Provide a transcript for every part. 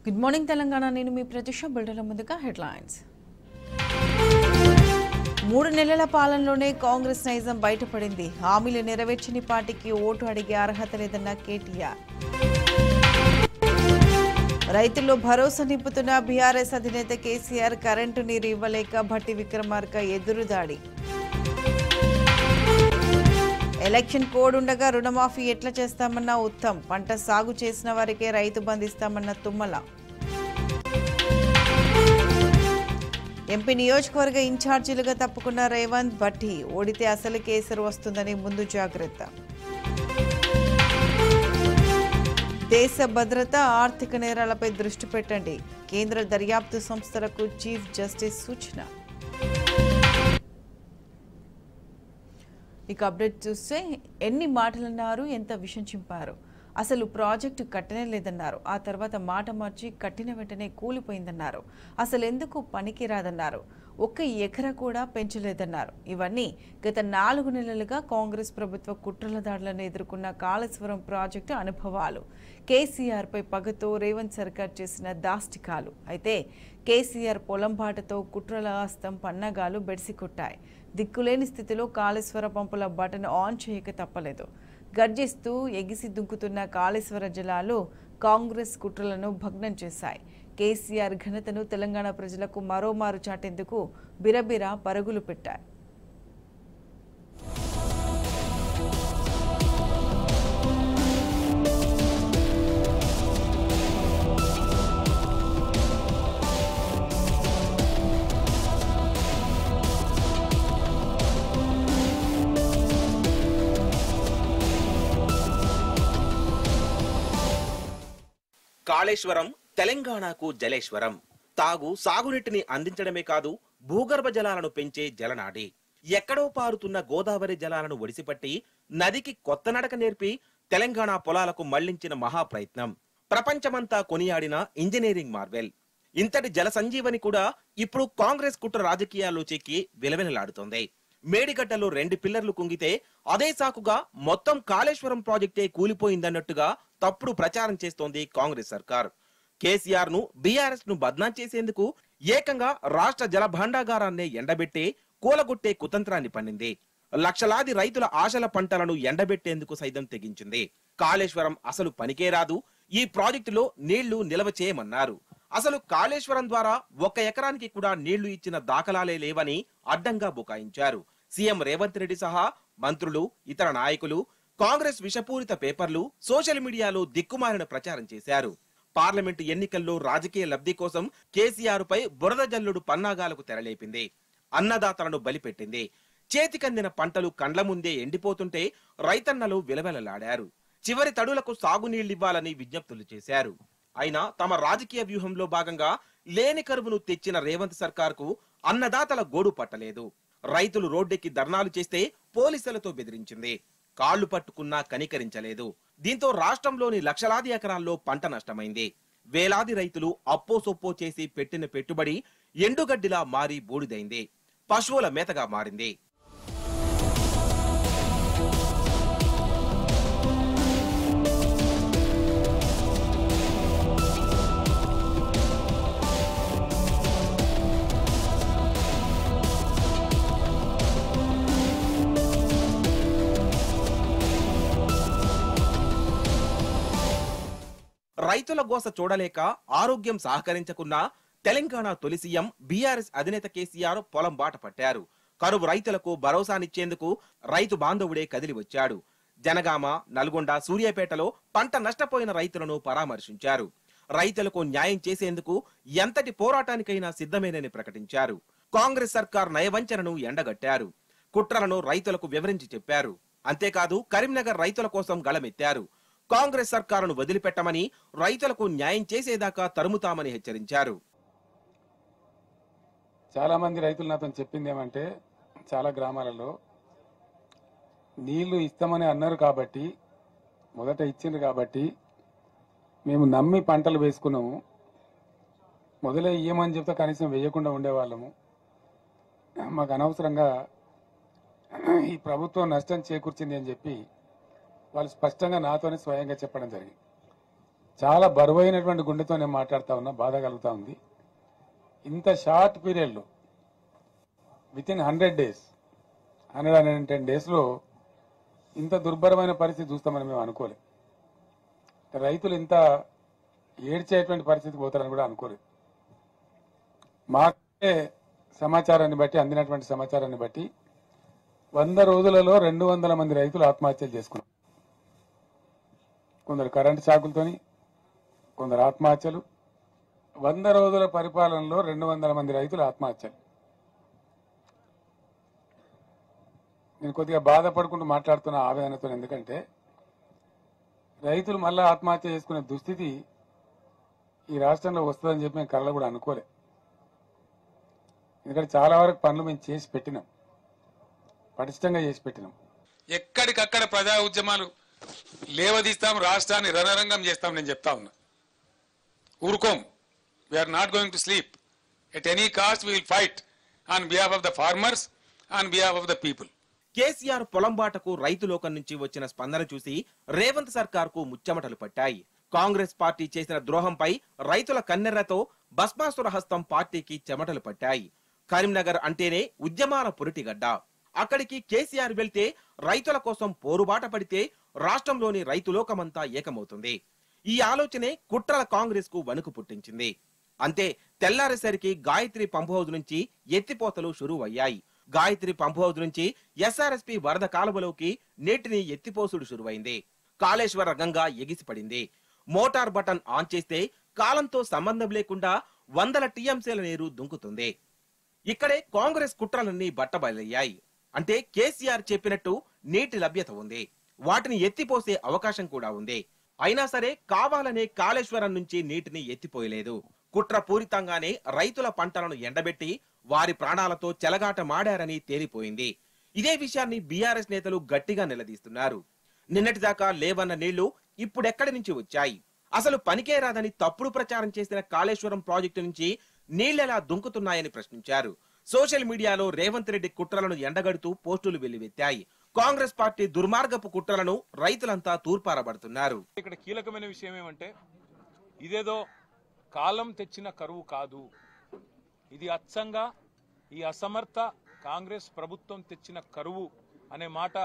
Good morning Telangana. నేను మీ ప్రతిష్ట. బులెటిన్ల ముందుగా హెడ్లైన్స్. 3 నెలల పాలనలోనే కాంగ్రెస్ నైజం బయటపడింది. హామీలు నెరవేర్చని పార్టీకి ఓటు అడిగే అర్హత లేదన్న కేటీఆర్. రైతుల్లో భరోసా నింపుతున్న బీఆర్ఎస్ అధినేత కేసీఆర్. కరెంటు నీరు ఇవ్వలేక భట్టి విక్రమార్క ఎదురుదాడి. ఎలక్షన్ కోడ్ ఉండగా రుణమాఫీ ఎట్లా చేస్తామన్న ఉత్తమ్. పంట సాగు చేసిన వారికే రైతు బంధిస్తామన్న తుమ్మల. ఎంపీ నియోజకవర్గ ఇన్ఛార్జీలుగా తప్పుకున్న రేవంత్. భట్టి ఓడితే అసలు కేసరి వస్తుందని ముందు జాగ్రత్త. దేశ భద్రత, ఆర్థిక నేరాలపై దృష్టి పెట్టండి. కేంద్ర దర్యాప్తు సంస్థలకు చీఫ్ జస్టిస్ సూచన. ఇక అప్డేట్ చూస్తే ఎన్ని మాటలన్నారు, ఎంత విషం చింపారు. అసలు ప్రాజెక్టు కట్టనే లేదన్నారు. ఆ తర్వాత మాట మార్చి కట్టిన వెంటనే కూలిపోయిందన్నారు. అసలు ఎందుకు పనికి రాదన్నారు. 1 ఎకరా కూడా పెంచలేదన్నారు. ఇవన్నీ గత 4 నెలలుగా కాంగ్రెస్ ప్రభుత్వ కుట్రల దాడులను ఎదుర్కొన్న కాళేశ్వరం ప్రాజెక్టు అనుభవాలు. కేసీఆర్పై పగతో రేవంత్ సర్కార్ చేసిన దాష్టికాలు. అయితే కేసీఆర్ పొలంబాటతో కుట్రల హస్తం పన్నాగాలు బెడిసికొట్టాయి. దిక్కులేని స్థితిలో కాళేశ్వర పంపుల బటన్ ఆన్ చేయక తప్పలేదు. గర్జిస్తూ ఎగిసి దుంకుతున్న కాళేశ్వర జలాలు కాంగ్రెస్ కుట్రలను భగ్నం చేశాయి. కేసీఆర్ ఘనతను తెలంగాణ ప్రజలకు మరోమారు చాటేందుకు బిరబిరా పరుగులు పెట్టాయి. కాళేశ్వరం తెలంగాణకు జలేశ్వరం. సాగునీటిని అందించడమే కాదు, భూగర్భ జలాలను పెంచే జలనాడి. ఎక్కడో పారుతున్న గోదావరి జలాలను ఒడిసిపట్టి నదికి కొత్త నడక నేర్పి తెలంగాణ పొలాలకు మళ్లించిన మహాప్రయత్నం. ప్రపంచమంతా కొనియాడిన ఇంజనీరింగ్ మార్వెల్. ఇంతటి జల సంజీవని కూడా ఇప్పుడు కాంగ్రెస్ కుట్ర రాజకీయాల్లో చెక్కి విలవిలలాడుతోంది. మేడిగడ్డలో 2 పిల్లర్లు కుంగితే అదే సాకుగా మొత్తం కాళేశ్వరం ప్రాజెక్టే కూలిపోయిందన్నట్టుగా తప్పుడు ప్రచారం చేస్తోంది కాంగ్రెస్ సర్కార్. కేసీఆర్ ను, బీఆర్ఎస్ ను బద్నాం చేసేందుకు ఏకంగా రాష్ట్ర జల భాండాగారాన్నే ఎండబెట్టే కూలగొట్టే కుతంత్రాన్ని పన్నింది. లక్షలాది రైతుల ఆశల పంటలను ఎండబెట్టేందుకు సైతం తెగించింది. కాళేశ్వరం అసలు పనికే రాదు, ఈ ప్రాజెక్టులో నీళ్లు నిల్వ చేయమన్నారు. అసలు కాళేశ్వరం ద్వారా 1 ఎకరానికి కూడా నీళ్లు ఇచ్చిన దాఖలాలే లేవని అడ్డంగా బుకాయించారు. సీఎం రేవంత్ రెడ్డి సహా మంత్రులు, ఇతర నాయకులు కాంగ్రెస్ విషపూరిత పేపర్లు, సోషల్ మీడియాలో దిక్కుమాలిన ప్రచారం చేశారు. పార్లమెంటు ఎన్నికల్లో రాజకీయ లబ్ధి కోసం కేసీఆర్ పై బురద జల్లుడు పన్నాగాలకు తెరలేపింది. అన్నదాతలను బలిపెట్టింది. చేతికందిన పంటలు కండ్ల ముందే ఎండిపోతుంటే రైతన్నలు విలవెలలాడారు. చివరి తడులకు సాగునీళ్లివ్వాలని విజ్ఞప్తులు చేశారు. అయినా తమ రాజకీయ వ్యూహంలో భాగంగా లేని కరువును తెచ్చిన రేవంత్ సర్కార్ కు అన్నదాతల గోడు పట్టలేదు. రైతులు రోడ్డెక్కి ధర్నాలు చేస్తే పోలీసులతో బెదిరించింది. కాళ్లు పట్టుకున్నా కనికరించలేదు. దీంతో రాష్ట్రంలోని లక్షలాది ఎకరాల్లో పంట నష్టమైంది. వేలాది రైతులు అప్పో సొప్పో చేసి పెట్టిన పెట్టుబడి ఎండుగడ్డిలా మారి బూడిదైంది. పశువుల మేతగా మారింది. రైతుల గోస చూడలేక, ఆరోగ్యం సహకరించకున్నా తెలంగాణ తొలి సీఎం బీఆర్ఎస్ అధినేత కేసీఆర్ పొలం బాట పట్టారు. కరువు రైతులకు భరోసానిచ్చేందుకు రైతు బాంధవుడే కదిలి వచ్చాడు. జనగామ, నల్గొండ, సూర్యాపేటలో పంట నష్టపోయిన రైతులను పరామర్శించారు. రైతులకు న్యాయం చేసేందుకు ఎంతటి పోరాటానికైనా సిద్ధమేనని ప్రకటించారు. కాంగ్రెస్ సర్కార్ నయవంచనను ఎండగట్టారు. కుట్రలను రైతులకు వివరించి చెప్పారు. అంతేకాదు కరీంనగర్ రైతుల కోసం గళమెత్తారు. కాంగ్రెస్ సర్కారును వదిలిపెట్టమని, రైతులకు న్యాయం చేసేదాకా తరుముతామని హెచ్చరించారు. చాలా మంది రైతులు నాతో చెప్పింది ఏమంటే, చాలా గ్రామాలలో నీళ్లు ఇస్తామని అన్నారు కాబట్టి, మొదట ఇచ్చిండ్రు కాబట్టి మేము నమ్మి పంటలు వేసుకున్నాము. మొదలే ఇయ్యమని చెప్తే కనీసం వేయకుండా ఉండేవాళ్ళము. మాకు అనవసరంగా ఈ ప్రభుత్వం నష్టం చేకూర్చింది అని చెప్పి వాళ్ళు స్పష్టంగా నాతోనే స్వయంగా చెప్పడం జరిగింది. చాలా బరువైనటువంటి గుండెతో నేను మాట్లాడుతా ఉన్నా, బాధ కలుగుతా ఉంది. ఇంత షార్ట్ పీరియడ్లో వితిన్ 100 days 110 daysలో ఇంత దుర్భరమైన పరిస్థితి చూస్తామని మేము అనుకోలేదు. రైతులు ఇంత ఏడ్చేటువంటి పరిస్థితికి పోతారని కూడా అనుకోలేదు. మాకే సమాచారాన్ని బట్టి, అందినటువంటి సమాచారాన్ని బట్టి 100 రోజులలో 200 మంది రైతులు ఆత్మహత్యలు చేసుకున్నారు. కొందరు కరెంటు షాకులతోని, కొందరు ఆత్మహత్యలు. 100 రోజుల పరిపాలనలో 200 మంది రైతులు ఆత్మహత్యలు. నేను కొద్దిగా బాధపడుకుంటూ మాట్లాడుతున్న ఆవేదనతో, ఎందుకంటే రైతులు మళ్ళా ఆత్మహత్య చేసుకునే దుస్థితి ఈ రాష్ట్రంలో వస్తుందని చెప్పి మేము కళ్ళ కూడా అనుకోలే. ఎందుకంటే చాలా వరకు పనులు మేము చేసి పెట్టినాం, పటిష్టంగా చేసి పెట్టినాం. ఎక్కడికక్కడ ప్రజా ఉద్యమాలు లేవదీస్తాం, రాష్ట్రాన్ని రణరంగం చేస్తాం. నేను చెప్తా ఉన్నా, ఊరుకోం. We're not going to sleep. At any cost we will fight on behalf of the farmers, on behalf of the people. KCR పొలంబాటకు రైతు లోకం నుంచి వచ్చిన స్పందన చూసి రేవంత్ సర్కార్ కు ముచ్చెమటలు పట్టాయి. కాంగ్రెస్ పార్టీ చేసిన ద్రోహంపై రైతుల కన్నెర్రతో భస్మాసుర హస్తం పార్టీకి చెమటలు పట్టాయి. కరీంనగర్ అంటేనే ఉద్యమాల పురిటిగడ్డ. అక్కడికి కేసీఆర్ వెళ్తే రైతుల కోసం పోరుబాట పడితే రాష్ట్రంలోని రైతులోకమంతా ఏకమవుతుంది. ఈ ఆలోచనే కుట్రల కాంగ్రెస్ కు వణుకు పుట్టించింది. అంతే, తెల్లారేసరికి గాయత్రి పంప్ హౌజ్ నుంచి ఎత్తిపోతలు షురువయ్యాయి. గాయత్రి పంప్ హౌజ్ నుంచి ఎస్ఆర్ఎస్పీ వరద కాలువలోకి నీటిని ఎత్తిపోసుడు షురువైంది. కాళేశ్వర గంగా ఎగిసిపడింది. మోటార్ బటన్ ఆన్ చేస్తే కాలంతో సంబంధం లేకుండా 100 టీఎంసీల నీరు దుంకుతుంది. ఇక్కడే కాంగ్రెస్ కుట్రలన్నీ బట్టబయలయ్యాయి. అంటే కేసీఆర్ చెప్పినట్టు నీటి లభ్యత ఉంది, వాటిని ఎత్తిపోసే అవకాశం కూడా ఉంది. అయినా సరే కావాలనే కాళేశ్వరం నుంచి నీటిని ఎత్తిపోయలేదు. కుట్ర పూరితంగానే రైతుల పంటలను ఎండబెట్టి వారి ప్రాణాలతో చెలగాట మాడారని తేలిపోయింది. ఇదే విషయాన్ని బీఆర్ఎస్ నేతలు గట్టిగా నిలదీస్తున్నారు. నిన్నటిదాకా లేవన్న నీళ్లు ఇప్పుడెక్కడి నుంచి వచ్చాయి? అసలు పనికే రాదని తప్పుడు ప్రచారం చేసిన కాళేశ్వరం ప్రాజెక్టు నుంచి నీళ్లెలా దుంకుతున్నాయని ప్రశ్నించారు. సోషల్ మీడియాలో రేవంత్ రెడ్డి కుట్రలను ఎండగడుతూ పోస్టులు వెల్లువెత్తాయి. కాంగ్రెస్ పార్టీ దుర్మార్గపు కుట్రలను రైతులంతా తూర్పారబడుతున్నారు. ఇక్కడ కీలకమైన విషయం ఏమంటే, ఇదేదో కాలం తెచ్చిన కరువు కాదు, ఇది అచ్చంగా ఈ అసమర్థ కాంగ్రెస్ ప్రభుత్వం తెచ్చిన కరువు అనే మాట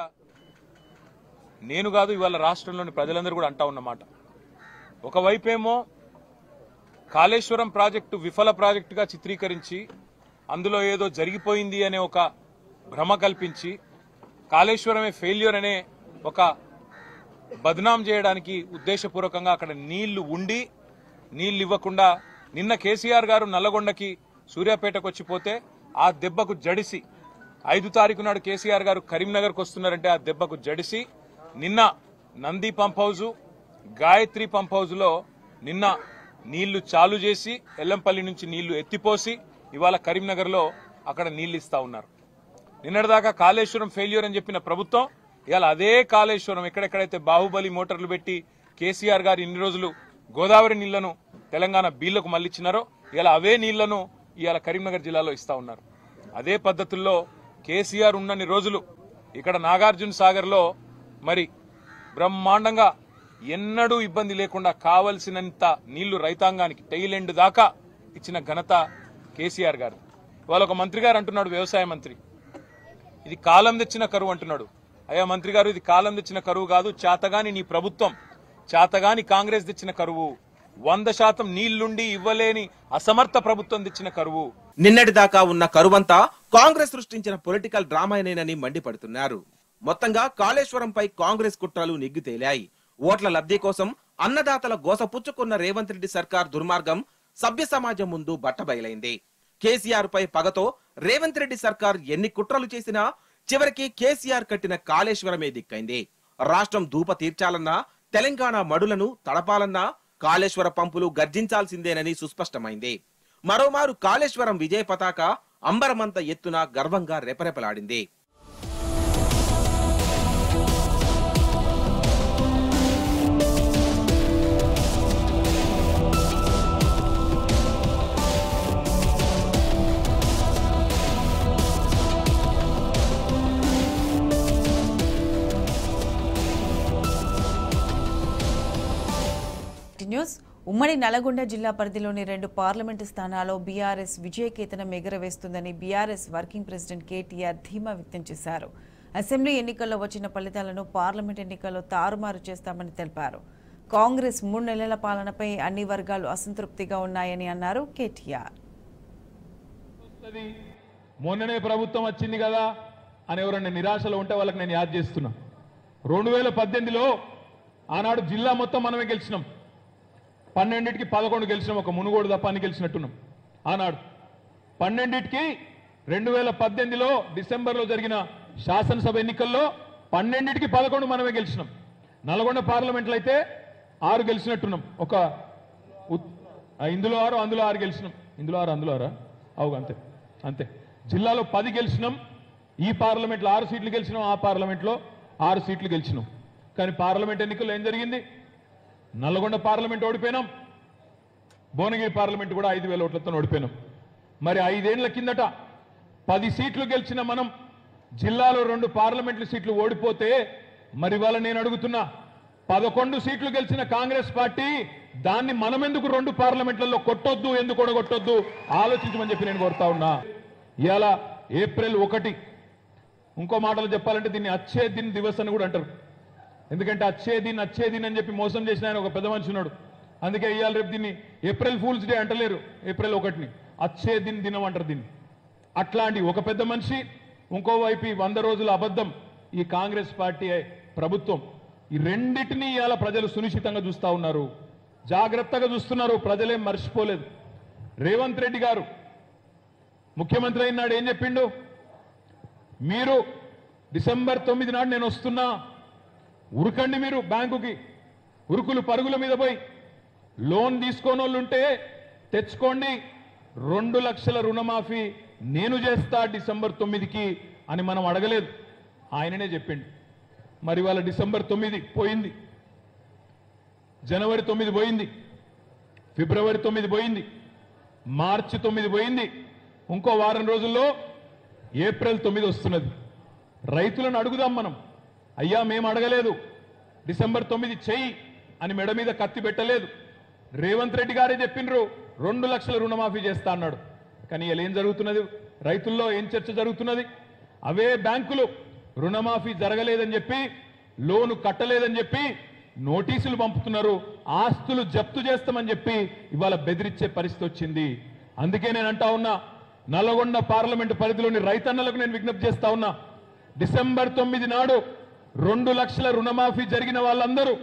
నేను కాదు, ఇవాళ రాష్ట్రంలోని ప్రజలందరూ కూడా అంటా ఉన్నమాట. ఒకవైపేమో కాళేశ్వరం ప్రాజెక్టు విఫల ప్రాజెక్టుగా చిత్రీకరించి అందులో ఏదో జరిగిపోయింది అనే ఒక భ్రమ కల్పించి కాళేశ్వరమే ఫెయిల్యూర్ అనే ఒక బద్నాం చేయడానికి ఉద్దేశపూర్వకంగా అక్కడ నీళ్లు ఉండి నీళ్లు ఇవ్వకుండా నిన్న కేసీఆర్ గారు నల్లగొండకి సూర్యాపేటకు వచ్చిపోతే ఆ దెబ్బకు జడిసి 5 తారీఖు నాడు కేసీఆర్ గారు కరీంనగర్కు వస్తున్నారంటే ఆ దెబ్బకు జడిసి నిన్న Nandi pump house, Gayatri pump హౌజ్లో నిన్న నీళ్లు చాలు చేసి ఎల్లంపల్లి నుంచి నీళ్లు ఎత్తిపోసి ఇవాళ కరీంనగర్లో అక్కడ నీళ్లు ఇస్తా ఉన్నారు. నిన్నటిదాకా కాళేశ్వరం ఫెయిల్యూర్ అని చెప్పిన ప్రభుత్వం ఇవాళ అదే కాళేశ్వరం ఎక్కడెక్కడైతే బాహుబలి మోటార్లు పెట్టి కేసీఆర్ గారు ఇన్ని రోజులు గోదావరి నీళ్లను తెలంగాణ బీళ్లకు మళ్లిచ్చినారో ఇవాళ అవే నీళ్లను ఇవాళ కరీంనగర్ జిల్లాలో ఇస్తా ఉన్నారు. అదే పద్ధతుల్లో కేసీఆర్ ఉన్నన్ని రోజులు ఇక్కడ నాగార్జున సాగర్లో మరి బ్రహ్మాండంగా ఎన్నడూ ఇబ్బంది లేకుండా కావలసినంత నీళ్లు రైతాంగానికి టెయిల్ ఎండ్ దాకా ఇచ్చిన ఘనత కేసీఆర్ గారు. ఇవాళ ఒక మంత్రి గారు అంటున్నాడు, వ్యవసాయ మంత్రి, ఇది కాలం తెచ్చిన కరువు అంటున్నాడు. అయ్యా మంత్రి గారు, ఇది కాలం తెచ్చిన కరువు కాదు, చేతగాని నీ ప్రభుత్వం, చేతగాని కాంగ్రెస్ తెచ్చిన కరువు, 100% నీళ్లుండి ఇవ్వలేని అసమర్థ ప్రభుత్వం తెచ్చిన కరువు. నిన్నటిదాకా ఉన్న కరువంతా కాంగ్రెస్ సృష్టించిన పొలిటికల్ డ్రామానేనని మండిపడుతున్నారు. మొత్తంగా కాళేశ్వరంపై కాంగ్రెస్ కుట్రలు నిగ్గుతేలాయి. ఓట్ల లబ్ధి కోసం అన్నదాతల గోసపుచ్చుకున్న రేవంత్ రెడ్డి సర్కార్ దుర్మార్గం సభ్య సమాజం ముందు బట్టబయలైంది. కేసీఆర్ పై పగతో రేవంత్ రెడ్డి సర్కార్ ఎన్ని కుట్రలు చేసినా చివరికి కేసీఆర్ కట్టిన కాళేశ్వరమే దిక్కైంది. రాష్ట్రం ధూప తీర్చాలన్నా, తెలంగాణ మడులను తడపాలన్నా కాళేశ్వర పంపులు గర్జించాల్సిందేనని సుస్పష్టమైంది. మరోమారు కాళేశ్వరం విజయ పతాక అంబరమంత ఎత్తున గర్వంగా రెపరెపలాడింది. న్యూస్ ఉమ్మడి నల్గొండ జిల్లా పరిధిలోని 2 పార్లమెంటు స్థానాల్లో బీఆర్ఎస్ విజయకేతనం ఎగురవేస్తుందని బీఆర్ఎస్ వర్కింగ్ ప్రెసిడెంట్ కేటీఆర్ ధీమా వ్యక్తం చేశారు. అసెంబ్లీ ఎన్నికల్లో వచ్చిన ఫలితాలను పార్లమెంట్ ఎన్నికల్లో తారుమారు చేస్తామని తెలిపారు. కాంగ్రెస్ 3 నెలల పాలనపై అన్ని వర్గాలు అసంతృప్తిగా ఉన్నాయని అన్నారు కేటీఆర్. మొన్ననే ప్రభుత్వం వచ్చింది కదా అని ఎవరైనా నిరాశలో ఉంటే వాళ్ళకి నేను యాద్ చేస్తున్నా. 2018లో ఆనాడు జిల్లా మొత్తం మనమే గెలిచినాం. 12కి 11 గెలిచినాం. ఒక మునుగోడు తప్ప అని గెలిచినట్టున్నాం. ఆనాడు 12కి 2018లో డిసెంబర్లో జరిగిన శాసనసభ ఎన్నికల్లో 12కి 11 మనమే గెలిచినాం. నల్గొండ పార్లమెంట్లో అయితే 6 గెలిచినట్టున్నాం. ఒక ఇందులో 6 అందులో 6 గెలిచినాం. ఇందులో 6 అందులో 6 అవు అంతే అంతే. జిల్లాలో 10 గెలిచినాం. ఈ పార్లమెంట్లో 6 సీట్లు గెలిచినాం. ఆ పార్లమెంట్లో 6 సీట్లు గెలిచినాం. కానీ పార్లమెంట్ ఎన్నికల్లో ఏం జరిగింది? నల్గొండ పార్లమెంట్ ఓడిపోయినాం. భువనగిరి పార్లమెంట్ కూడా 5,000 ఓట్లతో ఓడిపోయినాం. మరి 5 ఏళ్ల కిందట 10 సీట్లు గెలిచిన మనం జిల్లాలో 2 పార్లమెంట్లు సీట్లు ఓడిపోతే మరి వాళ్ళ నేను అడుగుతున్నా 11 సీట్లు గెలిచిన కాంగ్రెస్ పార్టీ దాన్ని మనం ఎందుకు 2 పార్లమెంట్లలో కొట్టొద్దు, ఎందుకు ఓడగొట్టొద్దు ఆలోచించమని చెప్పి నేను కోరుతా ఉన్నా. ఇవాళ ఏప్రిల్ 1. ఇంకో మాటలు చెప్పాలంటే దీన్ని అచ్చే దిన్ దివస్ అని కూడా అంటారు. ఎందుకంటే అచ్చే దిన్ అని చెప్పి మోసం చేసిన ఆయన ఒక పెద్ద మనిషి ఉన్నాడు. అందుకే ఇవాళ రేపు దీన్ని ఏప్రిల్ ఫూల్స్ డే అంటలేరు. ఏప్రిల్ 1ని అచ్చే దినం అంటారు దీన్ని. అట్లాంటి ఒక పెద్ద మనిషి, ఇంకోవైపు 100 రోజుల అబద్ధం ఈ కాంగ్రెస్ పార్టీ ప్రభుత్వం, ఈ రెండింటినీ ఇవాళ ప్రజలు సునిశ్చితంగా చూస్తా ఉన్నారు, జాగ్రత్తగా చూస్తున్నారు. ప్రజలేం మర్చిపోలేదు. రేవంత్ రెడ్డి గారు ముఖ్యమంత్రి అయినాడు ఏం చెప్పిండు? మీరు డిసెంబర్ 9 నాడు నేను వస్తున్నా, ఉరకండి మీరు బ్యాంకుకి, ఉరుకులు పరుగుల మీద పోయి లోన్ తీసుకోనోళ్ళు ఉంటే తెచ్చుకోండి, 2 లక్షల రుణమాఫీ నేను చేస్తా డిసెంబర్ 9కి అని మనం అడగలేదు, ఆయననే చెప్పిండు. మరి వాళ్ళ డిసెంబర్ 9 పోయింది, జనవరి 9 పోయింది, ఫిబ్రవరి 9 పోయింది, మార్చి 9 పోయింది. ఇంకో వారం రోజుల్లో ఏప్రిల్ 9 వస్తున్నది. రైతులను అడుగుదాం మనం, అయ్యా మేము అడగలేదు, డిసెంబర్ 9 చెయ్యి అని మెడ మీద కత్తి పెట్టలేదు. రేవంత్ రెడ్డి గారే చెప్పిండ్రు 2 లక్షల రుణమాఫీ చేస్తా అన్నాడు. కానీ ఇలా ఏం జరుగుతున్నది? రైతుల్లో ఏం చర్చ జరుగుతున్నది? అవే బ్యాంకులు రుణమాఫీ జరగలేదని చెప్పి, లోను కట్టలేదని చెప్పి నోటీసులు పంపుతున్నారు, ఆస్తులు జప్తు చేస్తామని చెప్పి ఇవాళ బెదిరించే పరిస్థితి వచ్చింది. అందుకే నేను అంటా ఉన్నా, నల్గొండ పార్లమెంటు పరిధిలోని రైతన్నలకు నేను విజ్ఞప్తి చేస్తా ఉన్నా, డిసెంబర్ 9 నాడు 2 లక్షల రుణమాఫీ జరిగిన వాళ్ళందరూ,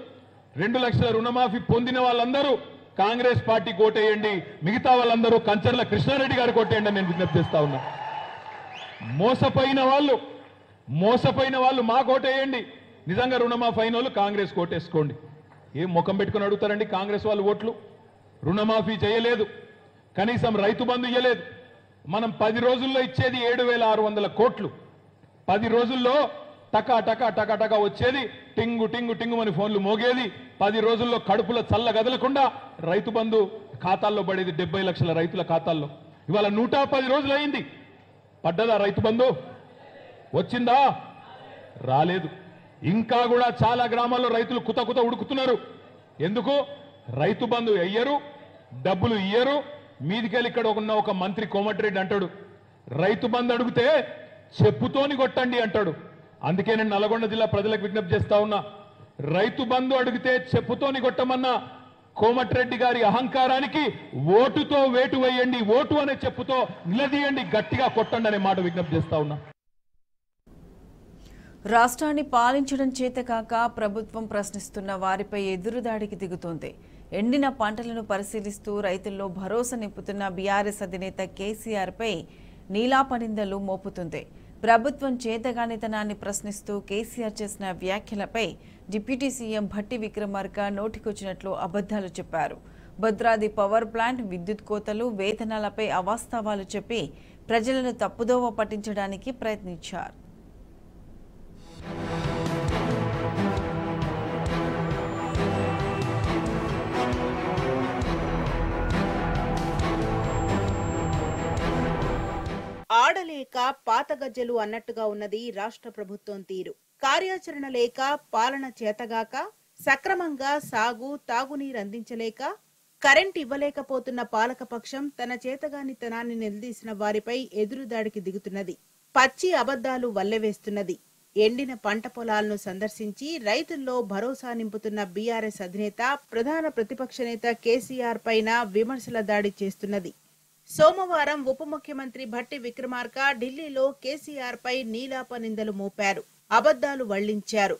2 లక్షల రుణమాఫీ పొందిన వాళ్ళందరూ కాంగ్రెస్ పార్టీ కోటేయండి, మిగతా వాళ్ళందరూ కంచర్ల కృష్ణారెడ్డి గారు కోటేయండి అని నేను విజ్ఞప్తి చేస్తా ఉన్నా. మోసపోయిన వాళ్ళు మా కోటేయండి, నిజంగా రుణమాఫీ అయిన వాళ్ళు కాంగ్రెస్ కోటేసుకోండి. ఏం ముఖం పెట్టుకుని అడుగుతారండి కాంగ్రెస్ వాళ్ళు ఓట్లు? రుణమాఫీ చేయలేదు, కనీసం రైతు బంధు ఇయ్యలేదు. మనం 10 రోజుల్లో ఇచ్చేది 7,600 కోట్లు. 10 రోజుల్లో టకా టకా టకా టకా వచ్చేది, టింగు టింగు టింగు అని ఫోన్లు మోగేది. 10 రోజుల్లో కడుపులో చల్ల గదలకుండా రైతు బంధు ఖాతాల్లో పడేది 70 లక్షల రైతుల ఖాతాల్లో. ఇవాళ 110 రోజులు అయింది, పడ్డదా రైతు బంధు? వచ్చిందా? రాలేదు. ఇంకా కూడా చాలా గ్రామాల్లో రైతులు కుత కుత ఉడుకుతున్నారు. ఎందుకు? రైతు బంధు అయ్యరు, డబ్బులు ఇయ్యరు. మీదికెళ్ళి ఇక్కడ ఉన్న ఒక మంత్రి కోమటిరెడ్డి అంటాడు, రైతు బంధు అడిగితే చెప్పుతోని కొట్టండి అంటాడు. అందుకే నేను నల్గొండ జిల్లా ప్రజలకు విజ్ఞప్తి చేస్తా ఉన్నా, రైతు బంధు అడిగితే చెప్పుతోని కొట్టమన్న కోమటిరెడ్డి గారి అహంకారానికి ఓటుతో వేటు వేయండి, ఓటు అనే చెప్పుతో నిలదీయండి, గట్టిగా కొట్టండి అనే మాట విజ్ఞప్తి చేస్తా ఉన్నా. రాష్ట్రాన్ని పాలించడం చేతకాక ప్రభుత్వం ప్రశ్నిస్తున్న వారిపై ఎదురుదాడికి దిగుతోంది. ఎండిన పంటలను పరిశీలిస్తూ రైతుల్లో భరోసా నింపుతున్న బీఆర్ఎస్ అధినేత కేసీఆర్పై నీలాపనిందలు మోపుతుంది. ప్రభుత్వం చేతగానితనాన్ని ప్రశ్నిస్తూ కేసీఆర్ చేసిన వ్యాఖ్యలపై డిప్యూటీ సీఎం భట్టి విక్రమార్క నోటికొచ్చినట్లు అబద్దాలు చెప్పారు. భద్రాద్రి పవర్ ప్లాంట్ విద్యుత్ కోతలు, వేతనాలపై అవాస్తవాలు చెప్పి ప్రజలను తప్పుదోవ పట్టించడానికి ప్రయత్నించారు. ఆడలేక పాత గజ్జలు అన్నట్టుగా ఉన్నది రాష్ట్ర ప్రభుత్వం తీరు. కార్యాచరణ లేక, పాలన చేతగాక, సక్రమంగా సాగు తాగునీరు అందించలేక కరెంట్ ఇవ్వలేకపోతున్న పాలకపక్షం తన చేతగానితనాన్ని నిలదీసిన వారిపై ఎదురుదాడికి దిగుతున్నది. పచ్చి అబద్దాలు వల్లెవేస్తున్నది. ఎండిన పంట పొలాలను సందర్శించి రైతుల్లో భరోసా నింపుతున్న బీఆర్ఎస్ అధినేత, ప్రధాన ప్రతిపక్ష నేత కేసీఆర్ పైన విమర్శల దాడి చేస్తున్నది. సోమవారం ఉప ముఖ్యమంత్రి భట్టి విక్రమార్క ఢిల్లీలో కేసీఆర్ పై నీలాప నిందలు మోపారు. అబద్దాలు వల్లించారు.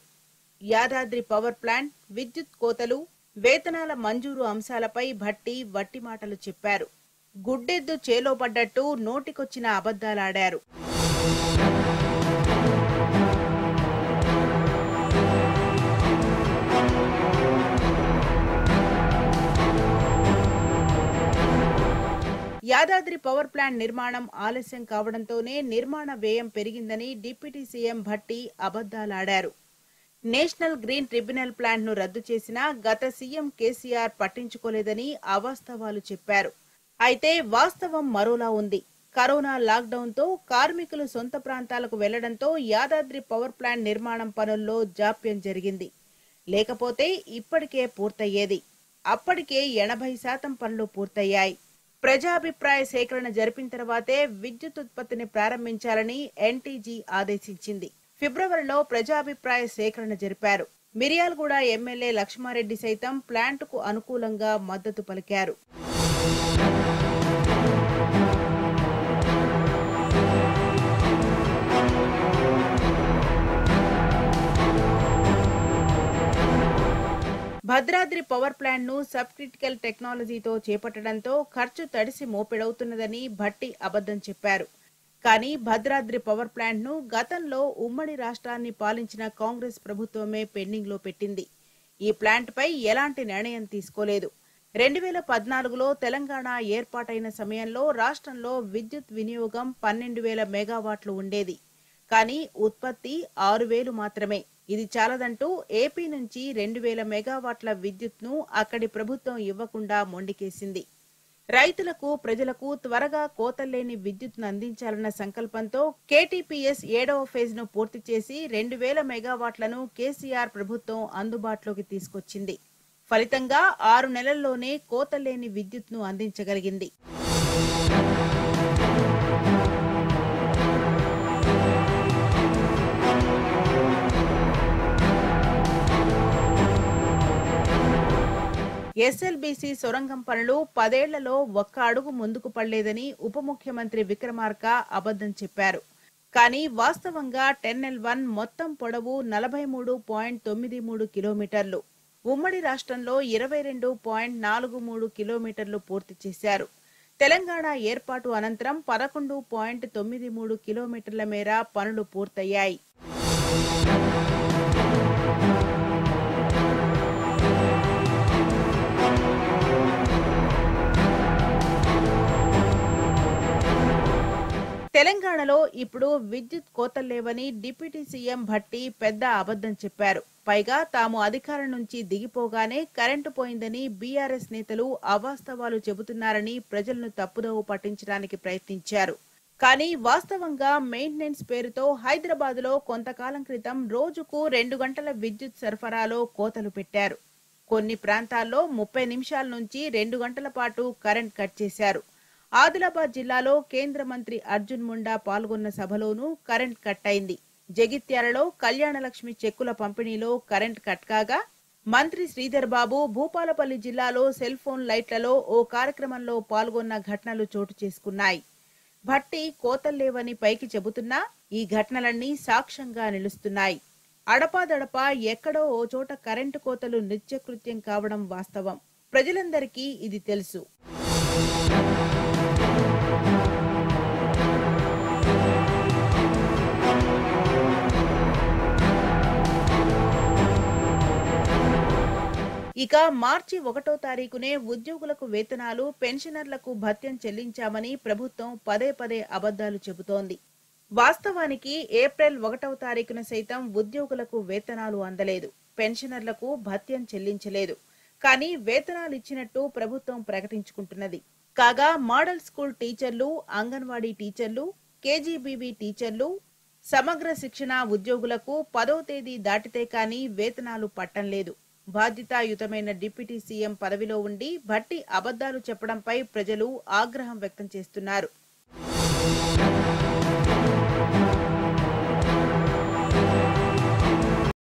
యాదాద్రి పవర్ ప్లాంట్, విద్యుత్ కోతలు, వేతనాల మంజూరు అంశాలపై భట్టి వట్టి మాటలు చెప్పారు. గుడ్డెద్దు చేలో పడ్డట్టు నోటికొచ్చిన అబద్దాలాడారు. యాదాద్రి పవర్ ప్లాంట్ నిర్మాణం ఆలస్యం కావడంతోనే నిర్మాణ వ్యయం పెరిగిందని డిప్యూటీ సీఎం భట్టి అబద్దాలాడారు. నేషనల్ గ్రీన్ ట్రిబ్యునల్ ప్లాంట్ ను రద్దు చేసినా గత సీఎం కేసీఆర్ పట్టించుకోలేదని అవాస్తవాలు చెప్పారు. అయితే వాస్తవం మరోలా ఉంది. కరోనా లాక్డౌన్ తో కార్మికులు సొంత ప్రాంతాలకు వెళ్లడంతో యాదాద్రి పవర్ ప్లాంట్ నిర్మాణం పనుల్లో జాప్యం జరిగింది. లేకపోతే ఇప్పటికే పూర్తయ్యేది. అప్పటికే 80% పనులు పూర్తయ్యాయి. ప్రజాభిప్రాయ సేకరణ జరిపిన తర్వాతే విద్యుత్ ఉత్పత్తిని ప్రారంభించాలని ఎన్టీజీ ఆదేశించింది. ఫిబ్రవరిలో ప్రజాభిప్రాయ సేకరణ జరిపారు. మిర్యాలగూడ ఎమ్మెల్యే లక్ష్మారెడ్డి సైతం ప్లాంటుకు అనుకూలంగా మద్దతు పలికారు. భద్రాద్రి పవర్ ప్లాంట్ ను సబ్ క్రిటికల్ టెక్నాలజీతో చేపట్టడంతో ఖర్చు తడిసి మోపెడవుతున్నదని భట్టి అబద్ధం చెప్పారు. కానీ భద్రాద్రి పవర్ ప్లాంట్ ను గతంలో ఉమ్మడి రాష్ట్రాన్ని పాలించిన కాంగ్రెస్ ప్రభుత్వమే పెండింగ్ లో పెట్టింది. ఈ ప్లాంట్ పై ఎలాంటి నిర్ణయం తీసుకోలేదు. 2014లో తెలంగాణ ఏర్పాటైన సమయంలో రాష్ట్రంలో విద్యుత్ వినియోగం 12,000 మెగావాట్లు ఉండేది. కానీ ఉత్పత్తి 6,000 మాత్రమే. ఇది చాలదంటూ ఏపీ నుంచి 2,000 మెగావాట్ల విద్యుత్ ను అక్కడి ప్రభుత్వం ఇవ్వకుండా మొండికేసింది. రైతులకు, ప్రజలకు త్వరగా కోతల్లేని విద్యుత్ను అందించాలన్న సంకల్పంతో కేటీపీఎస్ 7వ ఫేజ్ ను పూర్తి చేసి 2,000 మెగావాట్లను కేసీఆర్ ప్రభుత్వం అందుబాటులోకి తీసుకొచ్చింది. ఫలితంగా 6 నెలల్లోనే కోతల్లేని విద్యుత్ను అందించగలిగింది. ఎస్ఎల్బీసీ సొరంగం పనులు 10 ఏళ్లలో ఒక్క అడుగు ముందుకు పడలేదని ఉప ముఖ్యమంత్రి విక్రమార్క అబద్ధం చెప్పారు. కానీ వాస్తవంగా 10L1 మొత్తం పొడవు 43.93 కిలోమీటర్లు. ఉమ్మడి రాష్ట్రంలో 22.43 కిలోమీటర్లు పూర్తి చేశారు. తెలంగాణ ఏర్పాటు అనంతరం 11.93 కిలోమీటర్ల మేర పనులు పూర్తయ్యాయి. తెలంగాణలో ఇప్పుడు విద్యుత్ కోతల్లేవని డిప్యూటీ సీఎం భట్టి పెద్ద అబద్ధం చెప్పారు. పైగా తాము అధికారం నుంచి దిగిపోగానే కరెంటు పోయిందని బీఆర్ఎస్ నేతలు అవాస్తవాలు చెబుతున్నారని ప్రజలను తప్పుదోవ పట్టించడానికి ప్రయత్నించారు. కానీ వాస్తవంగా మెయింటెనెన్స్ పేరుతో హైదరాబాద్లో కొంతకాలం క్రితం రోజుకు 2 గంటల విద్యుత్ సరఫరాలో కోతలు పెట్టారు. కొన్ని ప్రాంతాల్లో 30 నిమిషాల నుంచి 2 గంటల పాటు కరెంట్ కట్ చేశారు. ఆదిలాబాద్ జిల్లాలో కేంద్ర మంత్రి అర్జున్ ముండా పాల్గొన్న సభలోనూ కరెంట్ కట్ అయింది. జగిత్యాలలో కళ్యాణలక్ష్మి చెక్కుల పంపిణీలో కరెంట్ కట్ కాగా మంత్రి శ్రీధర్ బాబు భూపాలపల్లి జిల్లాలో సెల్ ఫోన్ లైట్లలో ఓ కార్యక్రమంలో పాల్గొన్న ఘటనలు చోటు చేసుకున్నాయి. భట్టి కోతల్లేవని పైకి చెబుతున్నా ఈ ఘటనలన్నీ సాక్ష్యంగా నిలుస్తున్నాయి. అడపాదడపా ఎక్కడో ఓ చోట కరెంటు కోతలు నిత్యకృత్యం కావడం వాస్తవం. ప్రజలందరికీ ఇది తెలుసు. ఇక మార్చి 1వ తారీఖునే ఉద్యోగులకు వేతనాలు, పెన్షనర్లకు భత్యం చెల్లించామని ప్రభుత్వం పదే పదే అబద్దాలు చెబుతోంది. వాస్తవానికి ఏప్రిల్ 1వ తారీఖున సైతం ఉద్యోగులకు వేతనాలు అందలేదు, పెన్షనర్లకు భత్యం చెల్లించలేదు. కానీ వేతనాలు ఇచ్చినట్టు ప్రభుత్వం ప్రకటించుకుంటున్నది. కాగా మోడల్ స్కూల్ టీచర్లు, అంగన్వాడీ టీచర్లు, కేజీబీవీ టీచర్లు, సమగ్ర శిక్షణ ఉద్యోగులకు 10వ తేదీ దాటితే కానీ వేతనాలు పట్టం లేదు. బాధ్యతాయుతమైన డిప్యూటీ సీఎం పదవిలో ఉండి భట్టి అబద్ధాలు చెప్పడంపై ప్రజలు ఆగ్రహం వ్యక్తం చేస్తున్నారు.